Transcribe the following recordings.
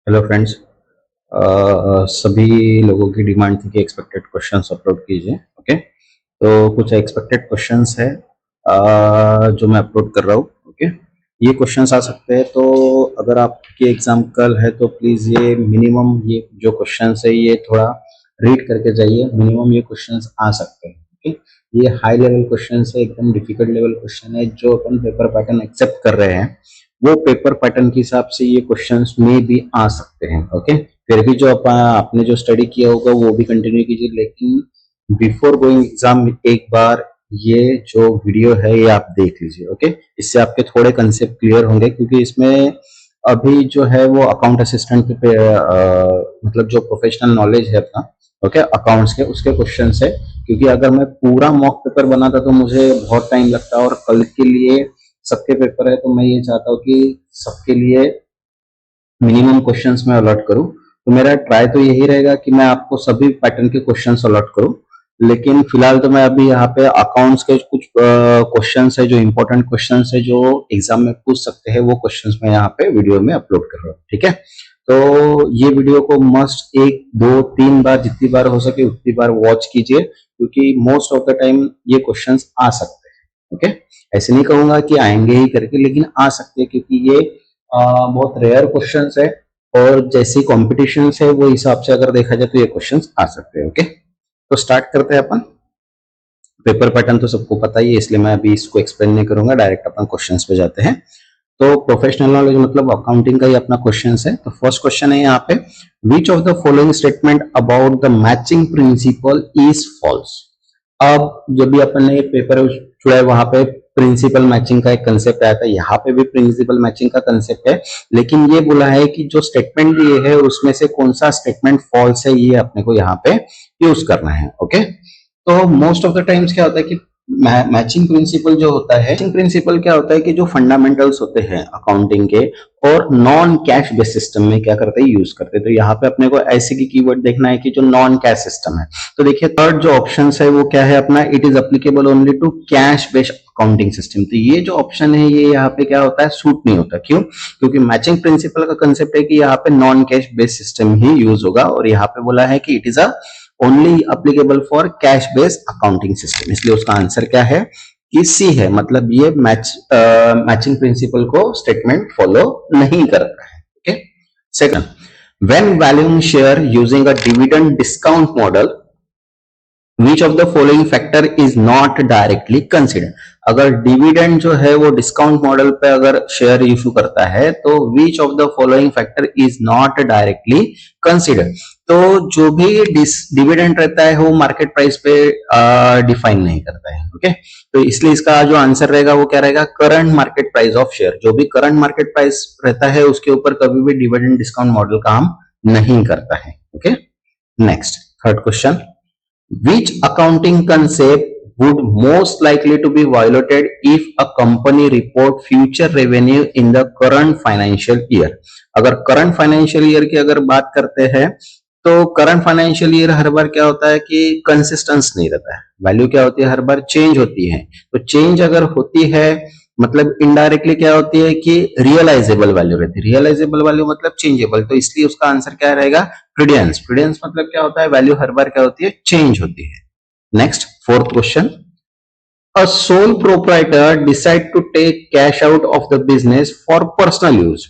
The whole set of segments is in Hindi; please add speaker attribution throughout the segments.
Speaker 1: Hello friends. सभी लोगों की डिमांड थी कि एक्सपेक्टेड क्वेश्चंस अपलोड कीजिए। ओके, तो कुछ एक्सपेक्टेड क्वेश्चंस है जो मैं अपलोड कर रहा हूँ। ओके, ये क्वेश्चंस आ सकते हैं, तो अगर आपके एग्जाम कल है तो प्लीज़ ये मिनिमम ये जो क्वेश्चंस है ये थोड़ा रीड करके जाइए। मिनिमम ये क्वेश्चंस आ सकते हैं। ओके, ये हाई लेवल क्वेश्चंस है, एकदम डिफिकल्ट लेवल क्वेश्चन है जो अपन पेपर पैटर्न एक्सेप्ट कर रहे हैं, वो पेपर पैटर्न के हिसाब से ये क्वेश्चंस में भी आ सकते हैं। ओके, फिर भी जो आपने जो स्टडी किया होगा वो भी कंटिन्यू कीजिए, लेकिन बिफोर गोइंग एग्जाम एक बार ये जो वीडियो है ये आप देख लीजिए। ओके, इससे आपके थोड़े कंसेप्ट क्लियर होंगे, क्योंकि इसमें अभी जो है वो अकाउंट असिस्टेंट पे मतलब जो प्रोफेशनल नॉलेज है अपना, ओके, अकाउंट्स के उसके क्वेश्चन है। क्योंकि अगर मैं पूरा मॉक पेपर बनाता तो मुझे बहुत टाइम लगता, और कल के लिए सबके पेपर है, तो मैं ये चाहता हूँ कि सबके लिए मिनिमम क्वेश्चंस में अलॉट करूँ। तो मेरा ट्राई तो यही रहेगा कि मैं आपको सभी पैटर्न के क्वेश्चंस अलॉट करूँ, लेकिन फिलहाल तो मैं अभी यहाँ पे अकाउंट्स के कुछ क्वेश्चंस है जो इंपॉर्टेंट क्वेश्चंस है जो एग्जाम में पूछ सकते हैं, वो क्वेश्चंस मैं यहाँ पे वीडियो में अपलोड कर रहा हूँ। ठीक है, तो ये वीडियो को मस्ट 1 2 3 बार, जितनी बार हो सके उतनी बार वॉच कीजिए, क्योंकि मोस्ट ऑफ द टाइम ये क्वेश्चंस आ सकते हैं। ओके, ऐसे नहीं कहूंगा कि आएंगे ही करके, लेकिन आ सकते हैं, क्योंकि ये बहुत रेयर क्वेश्चंस है, और जैसी कॉम्पिटिशन है वो हिसाब से अगर देखा जाए तो ये क्वेश्चंस आ सकते हैं। ओके, तो स्टार्ट करते हैं अपन। पेपर पैटर्न तो सबको पता ही है, इसलिए मैं अभी इसको एक्सप्लेन नहीं करूंगा, डायरेक्ट अपन क्वेश्चंस पे जाते हैं। तो प्रोफेशनल नॉलेज मतलब अकाउंटिंग का ही अपना क्वेश्चन है। तो फर्स्ट क्वेश्चन है यहाँ पे, which of the following statement about the matching principle is false. अब जब भी अपन ने पेपर छुड़ा है वहां पे प्रिंसिपल मैचिंग का एक कंसेप्ट आया था, यहाँ पे भी प्रिंसिपल मैचिंग का कंसेप्ट है, लेकिन ये बोला है कि जो स्टेटमेंट दिए है उसमें से कौन सा स्टेटमेंट फॉल्स है, ये अपने को यहाँ पे यूज करना है। ओके, तो मोस्ट ऑफ द टाइम्स क्या होता है कि मैचिंग प्रिंसिपल जो होता है, मैचिंग प्रिंसिपल क्या होता है कि जो फंडामेंटल्स होते हैं अकाउंटिंग के और नॉन कैश बेस सिस्टम में क्या करते हैं, यूज करते हैं। तो यहाँ पे अपने को ऐसे की कीवर्ड देखना है कि जो नॉन कैश सिस्टम है। तो देखिए थर्ड जो ऑप्शन है वो क्या है अपना, it is applicable only to cash based accounting system. तो ये जो ऑप्शन है ये यहाँ पे क्या होता है, सूट नहीं होता। क्यों? क्योंकि मैचिंग प्रिंसिपल का कंसेप्ट है कि यहाँ पे नॉन कैश बेस्ड सिस्टम ही यूज होगा, और यहाँ पे बोला है कि it is a only applicable for cash based accounting system, इसलिए उसका आंसर क्या है कि सी है। मतलब ये मैचिंग प्रिंसिपल को स्टेटमेंट फॉलो नहीं करता है। Okay, second, when valuing share using a dividend discount model, which of the following factor is not directly consider. अगर डिविडेंड जो है वो डिस्काउंट मॉडल पे अगर शेयर इशू करता है तो विच of the following factor is not directly consider. तो जो भी डिविडेंड रहता है वो मार्केट प्राइस पे डिफाइन नहीं करता है। ओके, तो इसलिए इसका जो आंसर रहेगा वो क्या रहेगा, current market price of share. जो भी करंट मार्केट प्राइस रहता है उसके ऊपर कभी भी डिविडेंड डिस्काउंट मॉडल काम नहीं करता है। Okay, next third question, which accounting concept would most likely to be violated if a company report future revenue in the current financial year। अगर करंट फाइनेंशियल ईयर की अगर बात करते हैं तो करंट फाइनेंशियल ईयर हर बार क्या होता है कि कंसिस्टेंस नहीं रहता है, वैल्यू क्या होती है हर बार चेंज होती है। तो चेंज अगर होती है मतलब इनडायरेक्टली क्या होती है कि रियलाइजेबल वैल्यू रहती है। रियलाइजेबल वैल्यू मतलब चेंजेबल, तो इसलिए उसका आंसर क्या रहेगा, प्रीडियंस। प्रीडियंस मतलब क्या होता है, वैल्यू हर बार क्या होती है, चेंज होती है। Next fourth question, a sole proprietor decide to take cash out of the business for personal use,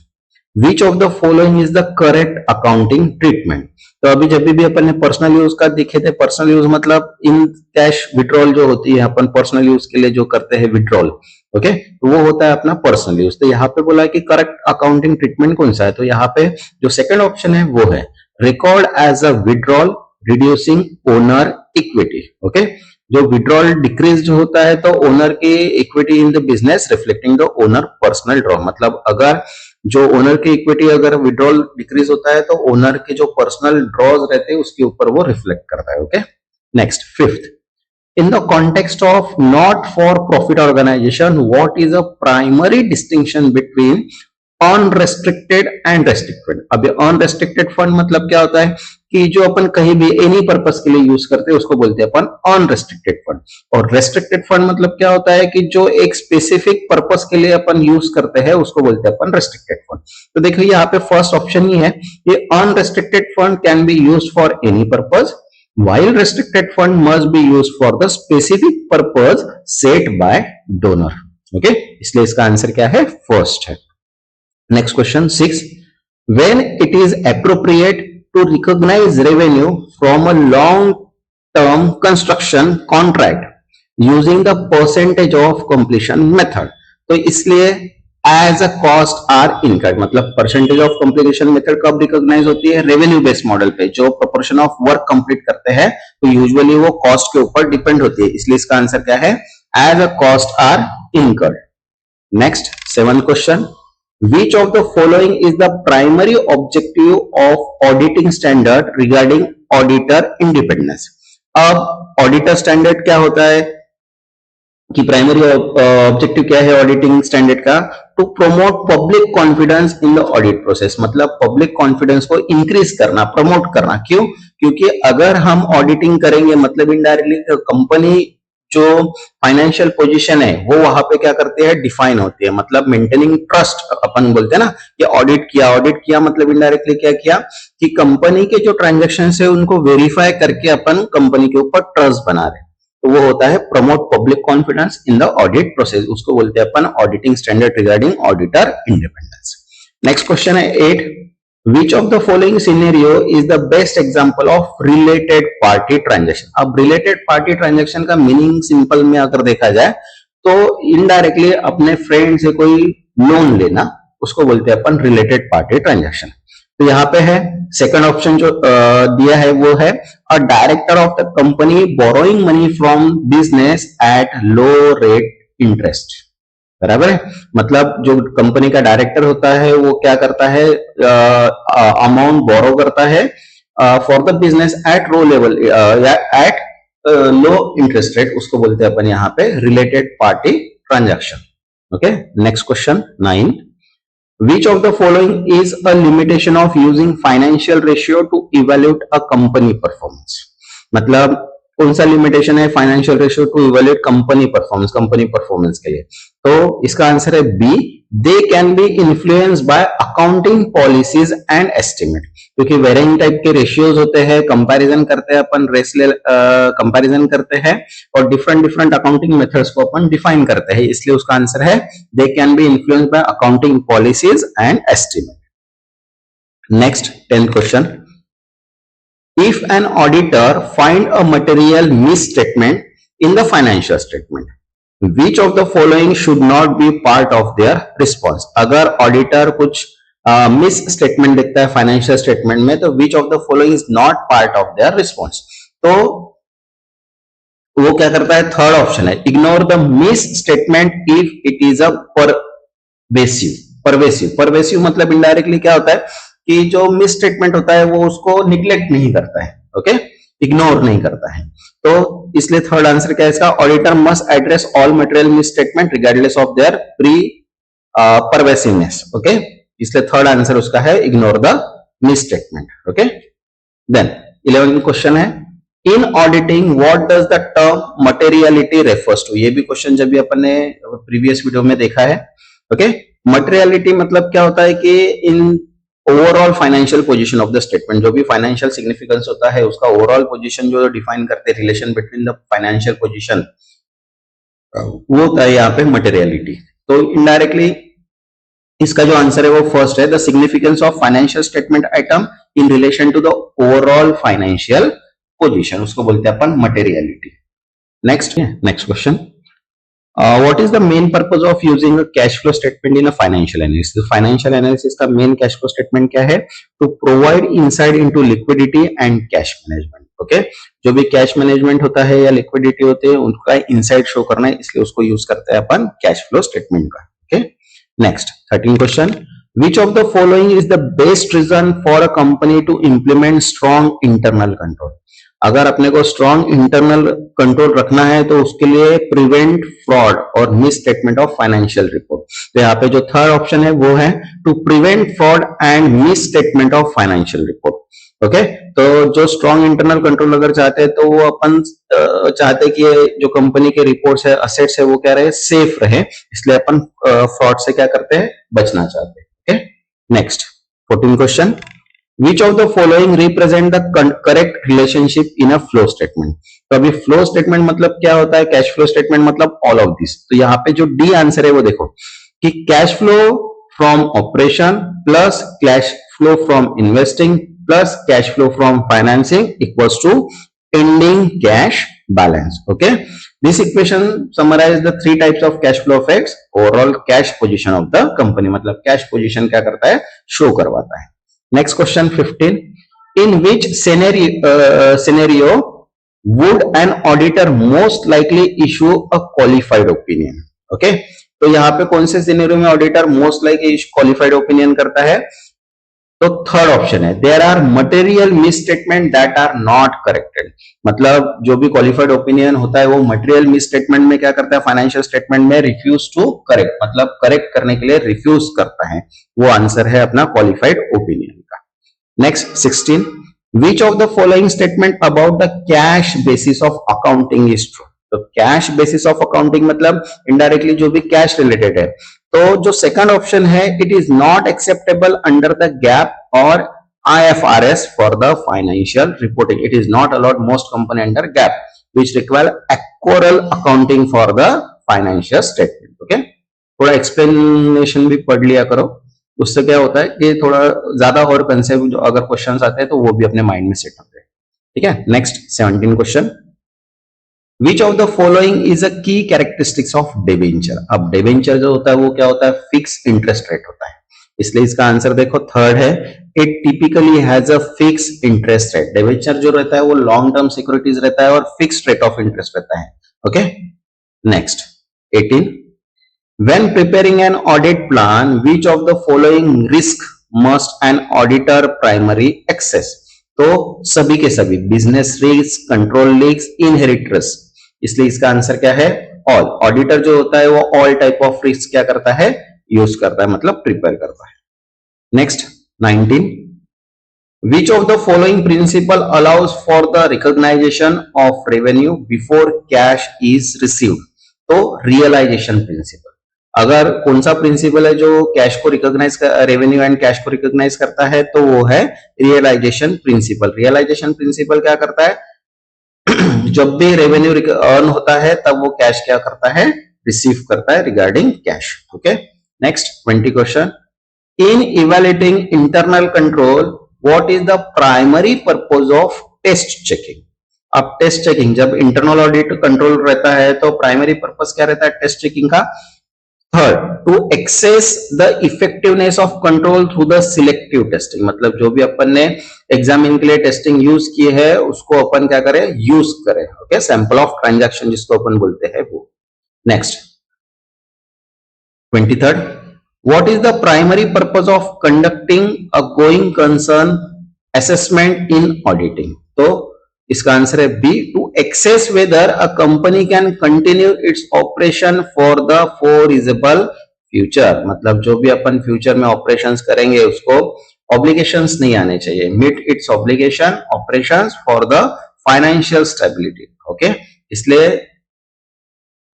Speaker 1: which of the following is the correct accounting treatment। तो अभी जब भी अपन ने पर्सनल यूज का देखे थे, पर्सनल यूज मतलब इन कैश विड्रॉल जो होती है अपन पर्सनल यूज के लिए जो करते हैं विड्रॉल, ओके, तो वो होता है अपना पर्सनल यूज। तो यहाँ पे बोला है कि करेक्ट अकाउंटिंग ट्रीटमेंट कौन सा है, तो यहाँ पे जो सेकंड ऑप्शन है वो है record as a withdrawal reducing owner equity. Okay, जो विड्रॉल डिक्रीज होता है तो ओनर की equity in the business reflecting the owner personal draw. मतलब अगर जो ओनर की इक्विटी अगर विड्रॉल डिक्रीज होता है तो ओनर के जो पर्सनल ड्रॉज रहते हैं उसके ऊपर वो रिफ्लेक्ट करता है। Okay, next fifth, in the context of not for profit organization, what is a primary distinction between unrestricted and restricted. अब अनरेस्ट्रिक्टेड फंड मतलब क्या होता है कि जो अपन कहीं भी एनी पर्पस के लिए यूज करते हैं उसको बोलते हैं अपन अनरेस्ट्रिक्टेड फंड। और रेस्ट्रिक्टेड फंड मतलब क्या होता है कि जो एक स्पेसिफिक पर्पस के लिए अपन यूज करते हैं उसको बोलते हैं अपन रेस्ट्रिक्टेड फंड। तो देखो यहाँ पे फर्स्ट ऑप्शन ही है, ये unrestricted fund can be use for any purpose while restricted fund must be used for the specific purpose set by donor। Okay, इसलिए इसका आंसर क्या है, फर्स्ट है। Next question 6, when it is appropriate to recognize revenue from a long term construction contract using the percentage of completion method। तो इसलिए as a cost are incurred, मतलब परसेंटेज ऑफ कंप्लीशन मेथड कब रिकॉग्नाइज होती है, रेवेन्यू बेस्ड मॉडल पे जो प्रोपोर्शन ऑफ वर्क कंप्लीट करते हैं तो यूजुअली वो कॉस्ट के ऊपर डिपेंड होती है, इसलिए इसका आंसर क्या है, as a cost are incurred. Next 7 question, which of the following is the primary objective of auditing standard regarding auditor independence। अब ऑडिटर स्टैंडर्ड क्या होता है कि प्राइमरी ऑब्जेक्टिव क्या है ऑडिटिंग स्टैंडर्ड का, to promote public confidence in the audit process, मतलब पब्लिक कॉन्फिडेंस को इंक्रीज करना, प्रमोट करना। क्यों? क्योंकि अगर हम ऑडिटिंग करेंगे मतलब इनडायरेक्टली कंपनी जो फाइनेंशियल पोजीशन है वो वहां पे क्या करती है, डिफाइन होती है, मतलब मेंटेनिंग ट्रस्ट अपन बोलते हैं ना, ये ऑडिट किया मतलब इनडायरेक्टली क्या किया कि कंपनी के जो ट्रांजेक्शन है उनको वेरीफाई करके अपन कंपनी के ऊपर ट्रस्ट बना रहे, तो वो होता है promote public confidence in the audit process, उसको बोलते हैं अपन auditing standard regarding auditor independence. Next question है 8, which of the following scenario is the best example of related party transaction। अब related party transaction का मीनिंग सिंपल में अगर देखा जाए तो इनडायरेक्टली अपने फ्रेंड से कोई लोन लेना उसको बोलते हैं अपन रिलेटेड पार्टी ट्रांजैक्शन। तो यहाँ पे है सेकंड ऑप्शन जो दिया है वो है a director of the company borrowing money from business at low rate interest, बराबर है, मतलब जो कंपनी का डायरेक्टर होता है वो क्या करता है, अमाउंट बोरो करता है for the business at low level या एट लो इंटरेस्ट रेट, उसको बोलते हैं अपन यहाँ पे related party transaction. Okay, next question 9, which of the following is a limitation of using financial ratio to evaluate a company performance। मतलब कौन सा लिमिटेशन है financial ratio to evaluate company performance के लिए, तो इसका आंसर है b, they can be influence by accounting policies and estimate, क्योंकि वेरिंग टाइप के रेशियोज होते हैं, कंपैरिजन करते हैं अपन, कंपैरिजन करते हैं और डिफरेंट अकाउंटिंग मेथड्स को अपन डिफाइन करते हैं, इसलिए उसका आंसर है दे can be influence by accounting policies and estimate. Next 10th question, if an auditor find a material misstatement in the financial statement, which of the following should not be part of their response। अगर ऑडिटर कुछ मिस स्टेटमेंट देखता है फाइनेंशियल स्टेटमेंट में तो which of the following is not part of their response, तो वो क्या करता है, थर्ड ऑप्शन है ignore the miss statement if it is a pervasive मतलब इनडायरेक्टली क्या होता है कि जो मिस स्टेटमेंट होता है वो उसको निग्लेक्ट नहीं करता है, ओके, इग्नोर नहीं करता है, तो इसलिए थर्ड आंसर क्या है इसका, auditor must address all material misstatement regardless of their pre pervasiveness. Okay, इसलिए थर्ड आंसर उसका है ignore the misstatement. Okay, then 11th question है in auditing what does the term materiality refers to. ये भी क्वेश्चन जब भी अपन ने प्रीवियस वीडियो में देखा है। ओके, मटेरियलिटी मतलब क्या होता है कि in overall financial position of the statement, जो भी फाइनेंशियल सिग्निफिकेंस होता है उसका ओवरऑल पोजीशन जो डिफाइन करते हैं, relation between the financial position, वो होता है यहाँ पे मटेरियलिटी। तो इनडायरेक्टली इसका जो आंसर है वो फर्स्ट है, the significance of financial statement item in relation to the overall financial position, उसको बोलते हैं अपन materiality. Next question, what is the main purpose of using a cash flow statement in a financial analysis। Financial analysis का मेन कैश फ्लो स्टेटमेंट क्या है, to provide insight into liquidity and cash management. Okay, जो भी कैश मैनेजमेंट होता है या लिक्विडिटी होती है उनका इनसाइट शो करना है, इसलिए उसको यूज करते हैं अपन कैश फ्लो स्टेटमेंट का। Okay, next 13th question, which of the following is the best reason for a company to implement strong internal control। अगर अपने को स्ट्रॉन्ग इंटरनल कंट्रोल रखना है तो उसके लिए प्रिवेंट फ्रॉड और misstatement of financial report. तो यहाँ पे जो थर्ड ऑप्शन है वो है to prevent fraud and misstatement of financial report. Okay, तो जो स्ट्रॉन्ग इंटरनल कंट्रोल अगर चाहते हैं तो वो अपन चाहते हैं कि ये जो कंपनी के रिपोर्ट्स है, असेट्स है, वो क्या रहे, सेफ रहे, इसलिए अपन फ्रॉड से क्या करते हैं, बचना चाहते हैं। Okay, next 14 question, which of the following represent the correct relationship in a flow statement. तो अभी फ्लो स्टेटमेंट मतलब क्या होता है, कैश फ्लो स्टेटमेंट मतलब ऑल ऑफ दिस। तो यहाँ पे जो डी आंसर है वो देखो कि cash flow from operation plus cash flow from investing plus cash flow from financing equals to ending cash balance. Okay, this equation summarizes the three types of cash flow effects. Overall cash position of the company, मतलब cash position क्या करता है, show करवाता है। Next question 15, in which scenario would an auditor most likely issue a qualified opinion? Okay, तो यहाँ पे कौन से सिनेरियो में auditor most likely qualified opinion करता है, तो थर्ड ऑप्शन है there are material misstatement that are not corrected. मतलब जो भी क्वालिफाइड ओपिनियन होता है वो मटेरियल मिस स्टेटमेंट में क्या करता है, फाइनेंशियल स्टेटमेंट में रिफ्यूज टू करेक्ट, मतलब करेक्ट करने के लिए रिफ्यूज करता है, वो आंसर है अपना क्वालिफाइड ओपिनियन का। Next 16, which of the following statement about the cash basis of accounting is true. तो कैश बेसिस ऑफ अकाउंटिंग मतलब इनडायरेक्टली जो भी कैश रिलेटेड है, तो जो सेकंड ऑप्शन है it is not acceptable under the GAAP और IFRS for the financial reporting. It is not allowed most company under GAAP which require accrual accounting for the financial statement. Okay, थोड़ा एक्सप्लेनेशन भी पढ़ लिया करो, उससे क्या होता है कि थोड़ा ज्यादा और कंसेप्ट जो अगर क्वेश्चंस आते हैं तो वो भी अपने माइंड में सेट होते हैं। ठीक है, next 17 question, which of the following is a की कैरेक्टरिस्टिक्स ऑफ डिबेंचर। अब डिबेंचर जो होता है वो क्या होता है, फिक्स इंटरेस्ट रेट होता है, इसलिए इसका आंसर देखो थर्ड है, it typically has a fix interest rate. Debenture जो रहता है वो लॉन्ग टर्म सिक्योरिटीज रहता है और फिक्स्ड रेट ऑफ इंटरेस्ट रहता है। Okay, next 18, when preparing an audit plan which of the following risk must an auditor primary access. तो सभी के सभी, business risk, control risk, inherit risk, इसलिए इसका आंसर क्या है, ऑल। ऑडिटर जो होता है वो ऑल टाइप ऑफ रिस्क क्या करता है, यूज करता है, मतलब प्रिपेयर करता है। Next 19, which of the following principle allows for the recognization of revenue before cash is received. तो रियलाइजेशन प्रिंसिपल, अगर कौन सा प्रिंसिपल है जो कैश को रिकॉग्नाइज, रेवेन्यू एंड कैश को रिकॉग्नाइज करता है, तो वो है रियलाइजेशन प्रिंसिपल। रियलाइजेशन प्रिंसिपल क्या करता है, जब भी रेवेन्यू अर्न होता है तब वो कैश क्या करता है, रिसीव करता है regarding cash. Okay, next 20 question, in evaluating internal control what is the primary purpose of test checking. अब टेस्ट चेकिंग, जब इंटरनल ऑडिट कंट्रोल रहता है तो प्राइमरी पर्पस क्या रहता है टेस्ट चेकिंग का, third to access the effectiveness of control through the selective testing. मतलब जो भी अपन ने एग्जामिन के लिए टेस्टिंग यूज की है उसको अपन क्या करें, यूज करें। ओके, सैंपल ऑफ ट्रांजैक्शन जिसको अपन बोलते हैं वो। Next 23rd, what is the primary purpose of conducting a going concern assessment in auditing. तो इसका आंसर है B, to assess whether a company can continue its operation for the foreseeable future. मतलब जो भी अपन फ्यूचर में ऑपरेशंस करेंगे उसको ऑब्लिगेशंस नहीं आने चाहिए, meet its obligation operations for the financial stability. Okay, इसलिए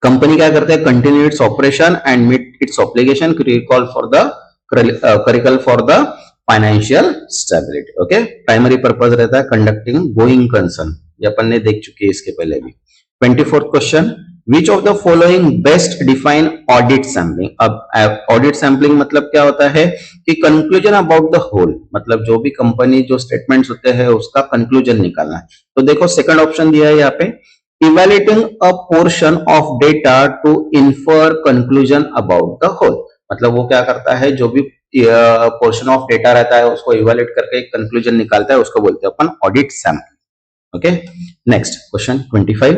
Speaker 1: कंपनी क्या करते हैं, continue its operation and meet its obligation critical for the critical for the financial stability. Okay, primary purpose रहता है कंडक्टिंग गोइंग कंसर्न, ये अपन ने देख चुके हैं इसके पहले भी। 24th question, which of the following best define audit sampling. अब ऑडिट सैम्पलिंग मतलब क्या होता है कि कंक्लूजन अबाउट द होल, मतलब जो भी कंपनी जो स्टेटमेंट्स होते हैं उसका कंक्लूजन निकालना है। तो देखो सेकंड ऑप्शन दिया है यहाँ पे, evaluating a portion of data to infer conclusion about the whole. मतलब वो क्या करता है, जो भी पोर्शन ऑफ डेटा रहता है उसको इवैल्यूएट करके एक कंक्लूजन निकालता है, उसको बोलते हैं अपन audit sampling. Okay, next question 25,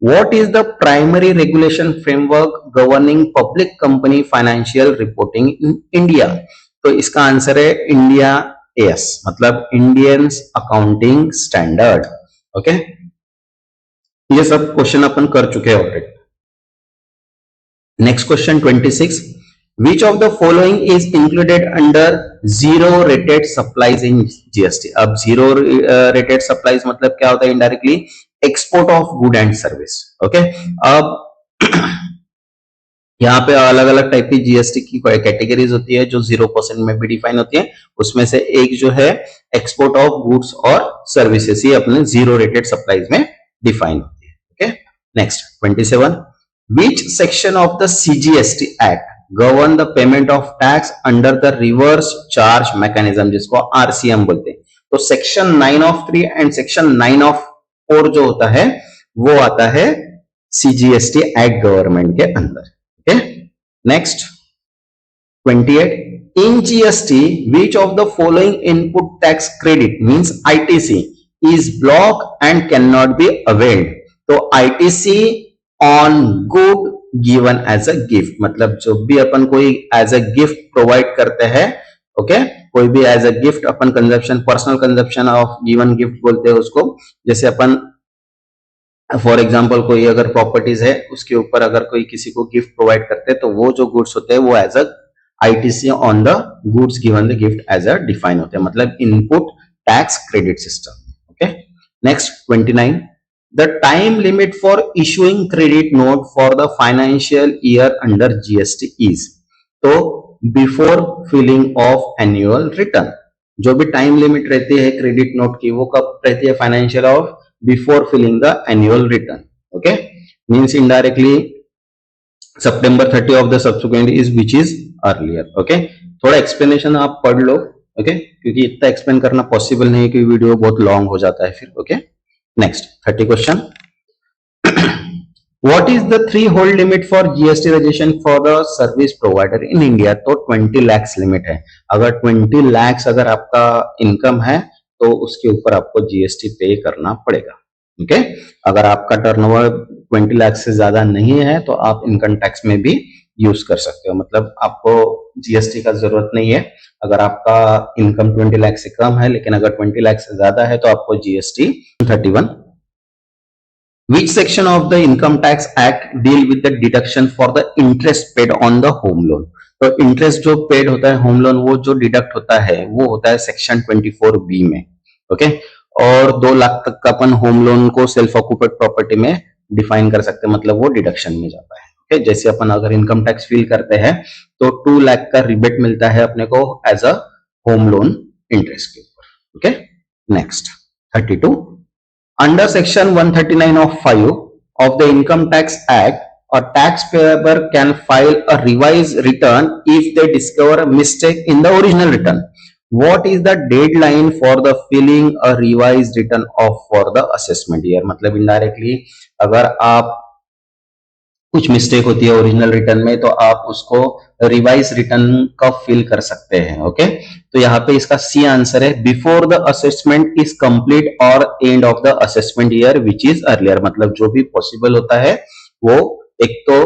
Speaker 1: what is the primary regulation framework governing public company financial reporting in India. तो इसका आंसर है इंडिया एस, मतलब इंडियन अकाउंटिंग स्टैंडर्ड। ओके, ये सब क्वेश्चन अपन कर चुके हैं already. Next question 26, which of the following is included under zero rated supplies in GST. अब जीरो रेटेड सप्लाईज मतलब क्या होता है? Indirectly export of good and service. Okay, अब यहाँ पे अलग अलग टाइप की जीएसटी की कैटेगरीज होती है जो 0% में भी डिफाइन होती है। उसमें से एक जो है एक्सपोर्ट ऑफ गुड्स और सर्विसेज, ये अपने जीरो रेटेड सप्लाईज में डिफाइन होती है। Okay, next 27, which section of the CGST Act govern the payment of tax under the reverse charge mechanism, जिसको RCM बोलते हैं। तो section 9 of 3 and section 9 of 4 जो होता है वो आता है CGST एक्ट गवर्नमेंट के अंदर। Okay, next 28, in GST which of the following input tax credit means ITC is blocked and cannot be availed। तो ITC on good given as a gift, मतलब जो भी अपन कोई एज अ गिफ्ट प्रोवाइड करते हैं, ओके, कोई भी एज अ गिफ्ट अपन consumption, personal consumption of given gift बोलते हैं उसको। जैसे अपन फॉर एग्जांपल कोई अगर प्रॉपर्टीज है उसके ऊपर अगर कोई किसी को गिफ्ट प्रोवाइड करते हैं तो वो जो गुड्स होते हैं वो as a ITC on the goods given the gift as a define होते हैं, मतलब input tax credit system. Okay, next 29, the time limit for issuing credit note for the financial year under GST is, तो before filling of annual return, जो भी टाइम लिमिट रहती है क्रेडिट नोट की वो कब रहती है? Financial of before filling the annual return. Okay, means indirectly September 30 of the subsequent is which is earlier. Okay, थोड़ा एक्सप्लेनेशन आप पढ़ लो, ओके, क्योंकि इतना एक्सप्लेन करना पॉसिबल नहीं है कि वीडियो बहुत लॉन्ग हो जाता है फिर। Okay, next 30 question, what is the three hold limit for GST registration for the service provider in India? तो 20 लाख लिमिट है। अगर 20 लाख अगर आपका इनकम है तो उसके ऊपर आपको जीएसटी पे करना पड़ेगा। ओके, अगर आपका टर्नओवर 20 लाख से ज्यादा नहीं है तो आप इनकम टैक्स में भी यूज कर सकते हो, मतलब आपको जीएसटी का जरूरत नहीं है। अगर आपका इनकम 20 लाख से कम है लेकिन अगर 20 लाख से ज्यादा है तो आपको GST. 31, which section of the income tax act deal with the deduction for the interest paid on the home loan? तो इंटरेस्ट जो पेड होता है होम लोन वो जो डिडक्ट होता है वो होता है सेक्शन 24B में। ओके, और 2 लाख तक का अपन होम लोन को सेल्फ ऑक्यूपेड प्रॉपर्टी में डिफाइन कर सकते हैं, मतलब वो डिडक्शन में जाता है। ओके, जैसे अपन अगर इनकम टैक्स फील करते हैं तो 2 लाख का रिबेट मिलता है अपने को as a home loan interest के ऊपर। Okay, next 32, under section 139 of 5 of the income tax act, a taxpayer can file a revised return if they discover a mistake in the original return. What is the deadline for the filling a revised return of for the assessment year? मतलब indirectly अगर आप कुछ मिस्टेक होती है ओरिजिनल रिटर्न में तो आप उसको रिवाइज रिटर्न का फिल कर सकते हैं। ओके, तो यहाँ पे इसका सी आंसर है before the assessment is complete और end of the assessment year which is earlier, मतलब जो भी पॉसिबल होता है वो एक तो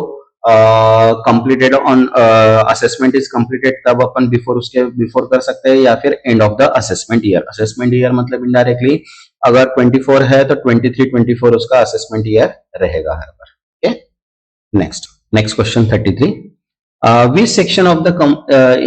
Speaker 1: completed on assessment is completed तब अपन बिफोर उसके बिफोर कर सकते हैं या फिर end of the assessment year. Assessment year मतलब इनडायरेक्टली अगर 24 है तो 23-24 उसका असेसमेंट ईयर रहेगा हर बार। Okay, next question 33, which section of the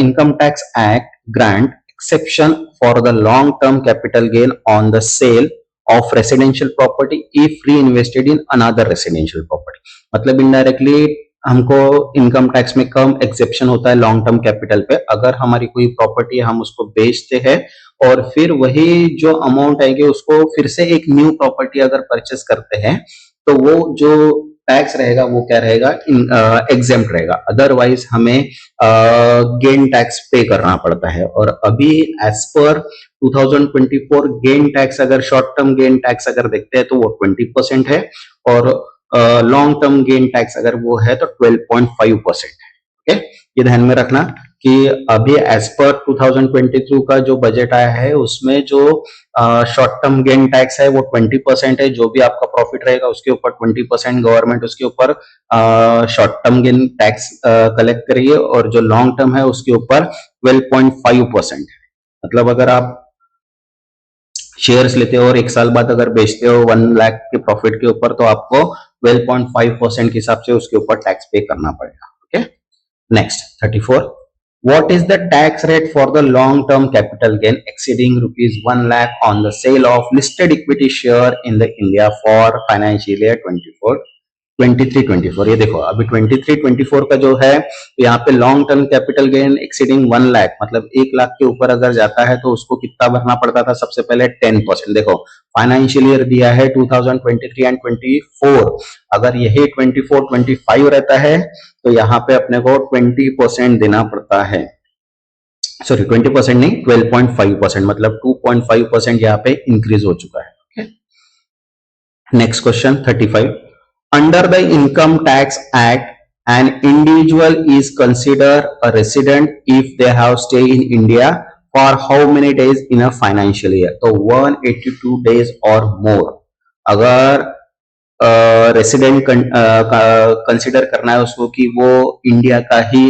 Speaker 1: income tax act grant exception for the long term capital gain on the sale of residential property if reinvested in another residential property? मतलब इनडायरेक्टली हमको इनकम टैक्स में कम एक्सेप्शन होता है लॉन्ग टर्म कैपिटल पे। अगर हमारी कोई प्रॉपर्टी हम उसको बेचते हैं और फिर वही जो अमाउंट आएगी उसको फिर से एक न्यू प्रॉपर्टी अगर परचेस करते हैं तो वो जो टैक्स रहेगा वो क्या रहेगा? एग्जेम्प्ट रहेगा, अदरवाइज हमें गेन टैक्स पे करना पड़ता है। और अभी एज पर 2024 गेन टैक्स अगर शॉर्ट टर्म गेन टैक्स अगर देखते हैं तो वो 20% है और लॉन्ग टर्म गेन टैक्स अगर वो है तो 12.5% है। ओके, ये ध्यान में रखना कि अभी एज पर 2022 का जो बजट आया है उसमें जो शॉर्ट टर्म गेन टैक्स है वो 20% है। जो भी आपका प्रॉफिट रहेगा उसके ऊपर 20% गवर्नमेंट उसके ऊपर short term gain tax collect करिए और जो लॉन्ग टर्म है उसके ऊपर 12.5% है। मतलब अगर आप शेयर्स लेते हो और 1 साल बाद अगर बेचते हो 1 लाख के प्रॉफिट के ऊपर, तो आपको 12.5% के हिसाब से उसके ऊपर टैक्स पे करना पड़ेगा। Okay, next 34, what is the tax rate for the long term capital gain exceeding rupees 1 lakh on the sale of listed equity share in the India for financial year 24 23 24? ये देखो अभी 23 24 का जो है, तो यहाँ पे long term capital gain exceeding 1 lakh, मतलब 1 लाख के ऊपर अगर जाता है तो उसको कितना भरना पड़ता था? सबसे पहले 10%। देखो फाइनेंशियल ईयर दिया है 2023 एंड 24, अगर यही 24 25 रहता है तो यहाँ पे अपने को 20% देना पड़ता है। सॉरी 20% नहीं, 12.5%, मतलब 2.5% यहाँ पे इंक्रीज हो चुका है। Okay, next question 35, under the income tax act an individual is considered a resident if they have stayed in India for how many days in a financial year? तो 182 days or more अगर रेसिडेंट कंसिडर करना है उसको कि वो इंडिया का ही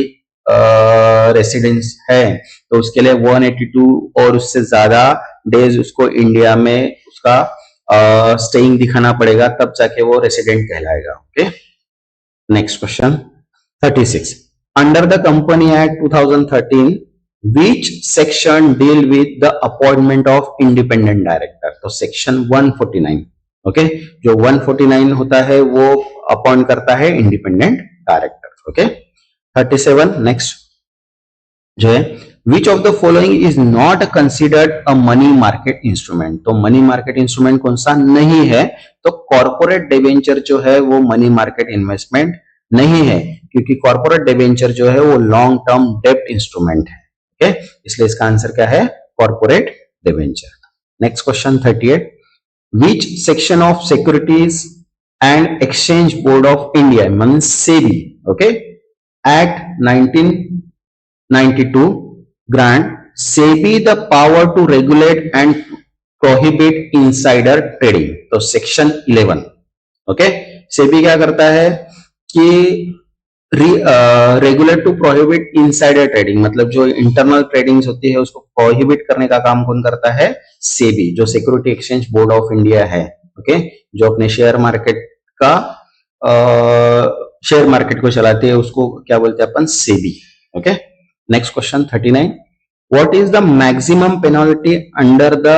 Speaker 1: रेसिडेंस है, तो उसके लिए 182 और उससे ज्यादा डेज उसको इंडिया में उसका स्टेइंग दिखाना पड़ेगा, तब जाके वो रेसिडेंट कहलाएगा। Okay, next question 36, under the company act 2013 which section deal with the appointment of independent director? तो सेक्शन 149। ओके, जो 149 होता है वो अपॉइंट करता है इंडिपेंडेंट डायरेक्टर। ओके, 37 नेक्स्ट जो है, विच of the following is not considered a money market instrument? तो मनी मार्केट इंस्ट्रूमेंट कौन सा नहीं है? तो कॉर्पोरेट डिबेंचर जो है वो मनी मार्केट इन्वेस्टमेंट नहीं है, क्योंकि कॉर्पोरेट डिबेंचर जो है वो लॉन्ग टर्म डेब्ट इंस्ट्रूमेंट है। ओके, इसलिए इसका आंसर क्या है? Corporate debenture. Next question 38, which section of Securities and Exchange Board of India means SEBI, okay, Act 1992 grant SEBI the power to regulate and prohibit insider trading? तो सेक्शन 11। ओके, सेबी क्या करता है कि regulate to prohibit insider trading, मतलब जो इंटरनल ट्रेडिंग्स होती है उसको प्रोहिबिट करने का काम कौन करता है? सेबी, जो security exchange board of India है। ओके, जो अपने शेयर मार्केट का शेयर मार्केट को चलाते हैं उसको क्या बोलते हैं अपन? SEBI. Okay, next question 39, what is the maximum penalty under the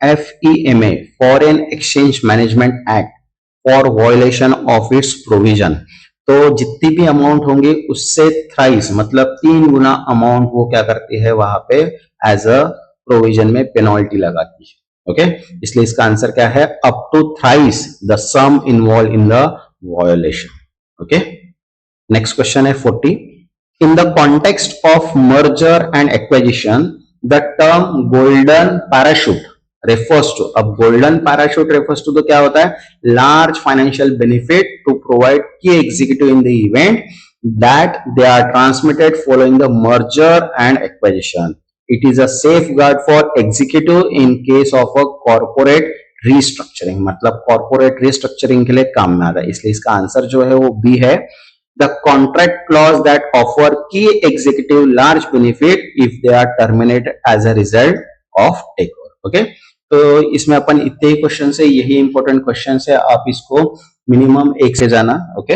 Speaker 1: FEMA foreign exchange management act for violation of its provision? तो जितनी भी अमाउंट होंगी उससे थ्राइस, मतलब 3 गुना अमाउंट वो क्या करती है वहां पे एज अ प्रोविजन में पेनल्टी लगाती है। ओके, इसलिए इसका आंसर क्या है? Up to thrice the sum involve in the violation. Okay, next question है 40, in the context of merger and acquisition the term golden parachute refers to, अब गोल्डन पैराशूट refers to तो क्या होता है? Large financial benefit to provide key executive in the event that they are transmitted following the merger and acquisition. It is a safe guard for executive in case of a corporate restructuring, मतलब कॉर्पोरेट रीस्ट्रक्चरिंग के लिए काम में आता है, इसलिए इसका आंसर जो है वो बी है, the contract clause that offer key executive large benefit if they are terminated as a result of take over. Okay, तो इसमें अपन इतने ही क्वेश्चन है, यही इंपॉर्टेंट क्वेश्चन है, आप इसको मिनिमम 1 से जाना। ओके,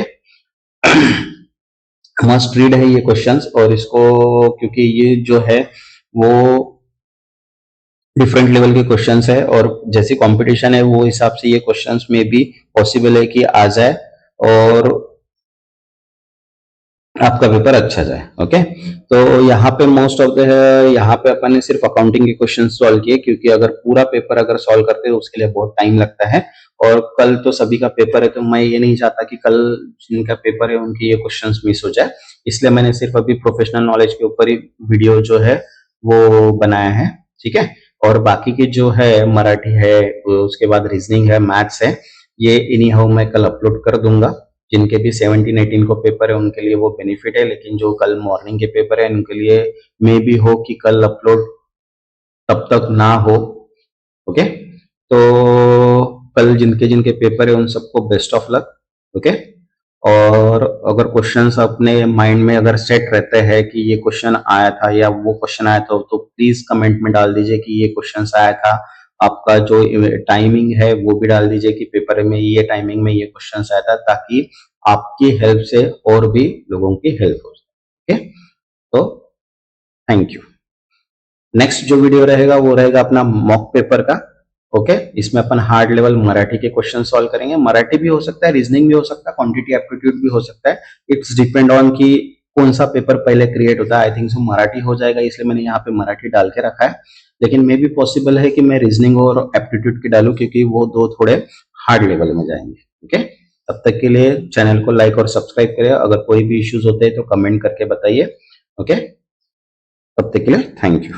Speaker 1: मस्ट रीड है ये क्वेश्चंस, और इसको क्योंकि ये जो है वो डिफरेंट लेवल के क्वेश्चंस है और जैसी कंपटीशन है वो हिसाब से ये क्वेश्चंस में भी पॉसिबल है कि आ जाए और आपका पेपर अच्छा जाए। ओके, तो यहाँ पे मोस्ट ऑफ द यहाँ पे अपन ने सिर्फ अकाउंटिंग के क्वेश्चन सॉल्व किए, क्योंकि अगर पूरा पेपर अगर सॉल्व करते हैं उसके लिए बहुत टाइम लगता है, और कल तो सभी का पेपर है, तो मैं ये नहीं चाहता कि कल जिनका पेपर है उनके ये क्वेश्चंस मिस हो जाए, इसलिए मैंने सिर्फ अभी प्रोफेशनल नॉलेज के ऊपर ही वीडियो जो है वो बनाया है। ठीक है, और बाकी के जो है मराठी है, उसके बाद रीजनिंग है, मैथ्स है, ये इनी हाउ मैं कल अपलोड कर दूंगा। जिनके भी 17-18 को पेपर है उनके लिए वो बेनिफिट है, लेकिन जो कल मॉर्निंग के पेपर है उनके लिए मे भी हो कि कल अपलोड तब तक ना हो। ओके, तो कल जिनके जिनके पेपर है उन सबको बेस्ट ऑफ लक। ओके, और अगर क्वेश्चंस अपने माइंड में अगर सेट रहते हैं कि ये क्वेश्चन आया था या वो क्वेश्चन आया था, तो प्लीज कमेंट में डाल दीजिए कि ये क्वेश्चन आया था आपका जो टाइमिंग है वो भी डाल दीजिए कि पेपर में ये टाइमिंग में ये क्वेश्चन आया था, ताकि आपकी हेल्प से और भी लोगों की हेल्प हो जाए। ओके, तो थैंक यू। नेक्स्ट जो वीडियो रहेगा वो रहेगा अपना मॉक पेपर का। ओके, इसमें अपन हार्ड लेवल मराठी के क्वेश्चन सॉल्व करेंगे। मराठी भी हो सकता है, रीजनिंग भी हो सकता है, क्वांटिटी एप्टीट्यूड भी हो सकता है। इट्स डिपेंड ऑन कि कौन सा पेपर पहले क्रिएट होता है। आई थिंक सो मराठी हो जाएगा, इसलिए मैंने यहाँ पे मराठी डाल के रखा है, लेकिन मे भी पॉसिबल है कि मैं रीजनिंग और एप्टीट्यूड की डालू, क्योंकि वो दो थोड़े हार्ड लेवल में जाएंगे। ओके, तब तक के लिए चैनल को लाइक और सब्सक्राइब करें। अगर कोई भी इश्यूज होते हैं तो कमेंट करके बताइए। ओके, तब तक के लिए थैंक यू।